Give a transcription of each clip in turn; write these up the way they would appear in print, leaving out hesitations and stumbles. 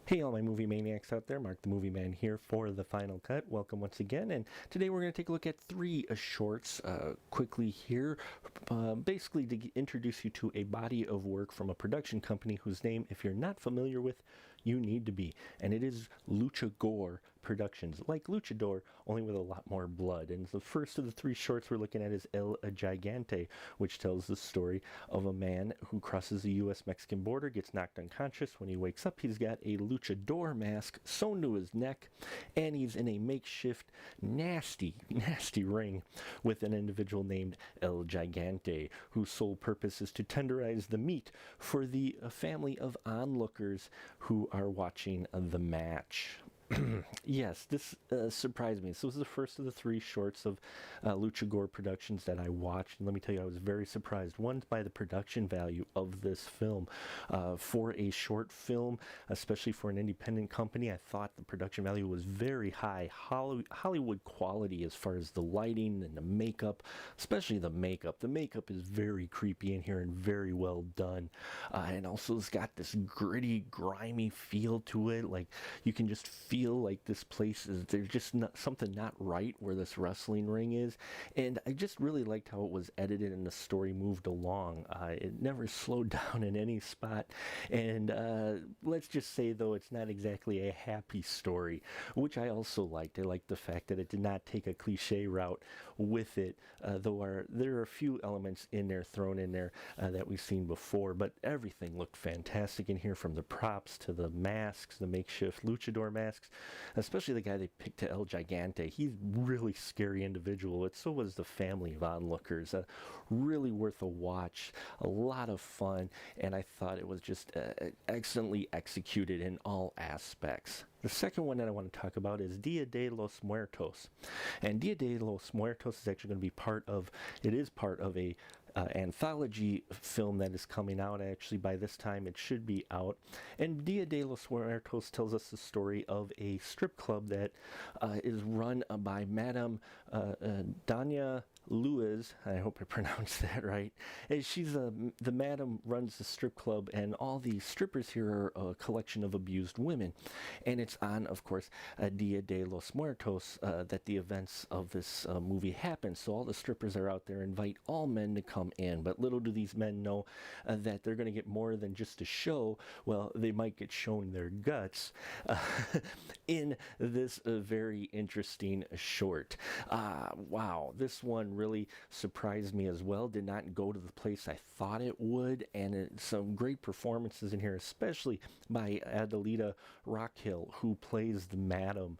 Hey all my movie maniacs out there, Mark the Movie Man here for the final cut. Welcome once again, and today we're going to take a look at three shorts quickly here, basically to introduce you to a body of work from a production company whose name, if you're not familiar with, you need to be, and it is Luchagore Productions, like Luchador, only with a lot more blood. And the first of the three shorts we're looking at is El Gigante, which tells the story of a man who crosses the U.S.-Mexican border, gets knocked unconscious. When he wakes up, he's got a luchador mask sewn to his neck, and he's in a makeshift nasty ring with an individual named El Gigante, whose sole purpose is to tenderize the meat for the family of onlookers who are watching the match. Yes, this surprised me. This was the first of the three shorts of Luchagore Productions that I watched, and let me tell you, I was very surprised. One, by the production value of this film. For a short film, especially for an independent company, I thought the production value was very high. Hollywood quality as far as the lighting and the makeup, especially the makeup. The makeup is very creepy in here and very well done. And also it's got this gritty, grimy feel to it. Like, you can just feel like this place is, there's just something not right where this wrestling ring is. And I just really liked how it was edited and the story moved along. It never slowed down in any spot. And let's just say, though, it's not exactly a happy story, which I also liked. I liked the fact that it did not take a cliche route with it, though there are a few elements in there thrown in there that we've seen before, but everything looked fantastic in here, from the props to the masks, the makeshift luchador masks, especially the guy they picked to El Gigante. He's a really scary individual, but so was the family of onlookers. Really worth a watch, a lot of fun, and I thought it was just excellently executed in all aspects. The second one that I want to talk about is Dia de los Muertos. And Dia de los Muertos is actually going to be part of a anthology film that is coming out. Actually, by this time it should be out. And Dia de los Muertos tells us the story of a strip club that is run by Madame Danya Luiz. I hope I pronounced that right. And she's the madam runs the strip club, and all the strippers here are a collection of abused women. And it's on, of course, Dia de los Muertos that the events of this movie happen. So all the strippers are out there, invite all men to come in. But little do these men know that they're going to get more than just a show. Well, they might get shown their guts in this very interesting short. Wow, this one really surprised me as well. Did not go to the place I thought it would, and some great performances in here, especially by Adelita Rockhill, who plays the madam.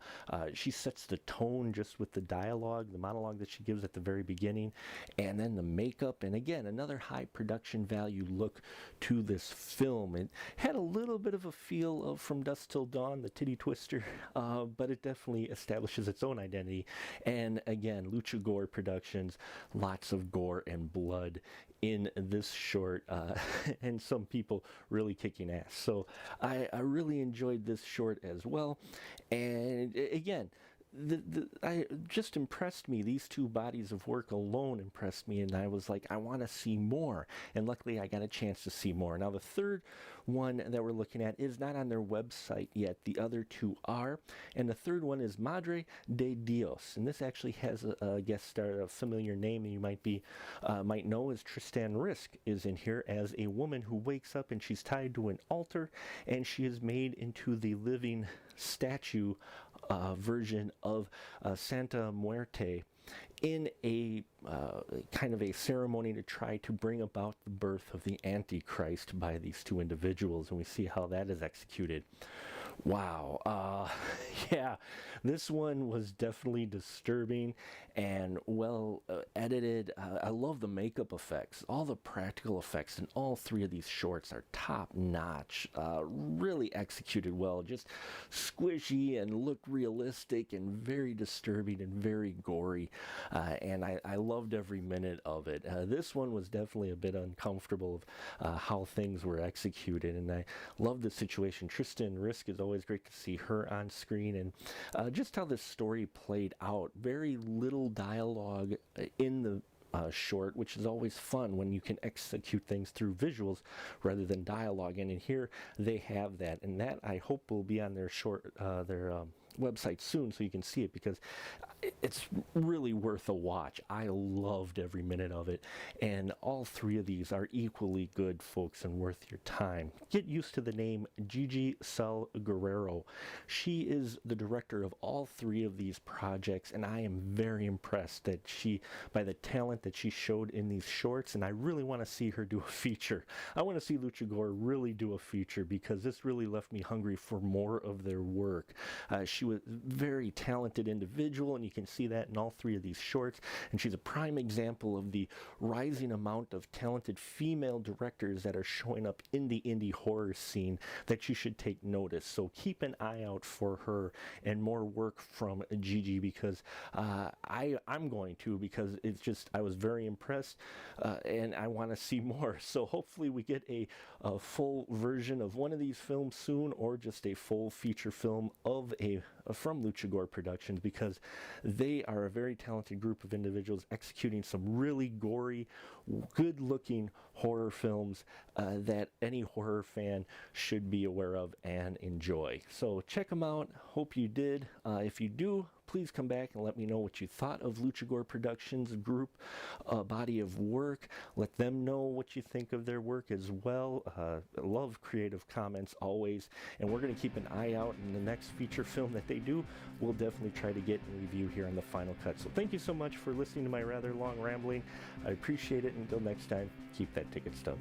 She sets the tone just with the dialogue, the monologue that she gives at the very beginning, and then the makeup, and again, another high production value look to this film. It had a little bit of a feel of From Dusk Till Dawn, the titty twister, but it definitely establishes its own identity. And again, Luchagore Productions, lots of gore and blood in this short, and some people really kicking ass. So I really enjoyed this short as well. And again, I just impressed me. These two bodies of work alone impressed me, and I was like, I want to see more. And luckily, I got a chance to see more. Now, the third one that we're looking at is not on their website yet. The other two are, and the third one is Madre de Dios, and this actually has a guest star, a familiar name that you might know, as Tristan Risk is in here as a woman who wakes up and she's tied to an altar, and she is made into the living statue version of Santa Muerte in a kind of a ceremony to try to bring about the birth of the Antichrist by these two individuals, and we see how that is executed. Wow. Yeah, this one was definitely disturbing and well edited. I love the makeup effects. All the practical effects in all three of these shorts are top notch. Really executed well. Just squishy and look realistic and very disturbing and very gory. And I loved every minute of it. This one was definitely a bit uncomfortable of how things were executed, and I love the situation. Tristan Risk is always great to see her on screen, and just how this story played out. Very little dialogue in the short, which is always fun when you can execute things through visuals rather than dialogue. And in here, they have that, and that I hope will be on their website soon so you can see it, because it's really worth a watch. I loved every minute of it, and all three of these are equally good, folks, and worth your time. Get used to the name Gigi Salguero. She is the director of all three of these projects, and I am very impressed by the talent that she showed in these shorts, and I really want to see her do a feature. I want to see Luchagore really do a feature, because this really left me hungry for more of their work. She was a very talented individual, and you can see that in all three of these shorts, and she's a prime example of the rising amount of talented female directors that are showing up in the indie horror scene that you should take notice. So keep an eye out for her and more work from Gigi, because I'm going to, because it's just, I was very impressed, and I want to see more. So hopefully we get a full version of one of these films soon, or just a full feature film from Luchagore Productions, because they are a very talented group of individuals executing some really gory, good-looking horror films that any horror fan should be aware of and enjoy. So check them out. Hope you did. If you do, please come back and let me know what you thought of Luchagore Productions group body of work. Let them know what you think of their work as well. Love creative comments always, and we're going to keep an eye out in the next feature film that they do. We'll definitely try to get and review here on the Final Cut. So thank you so much for listening to my rather long rambling. I appreciate it. Until next time, keep that ticket stub.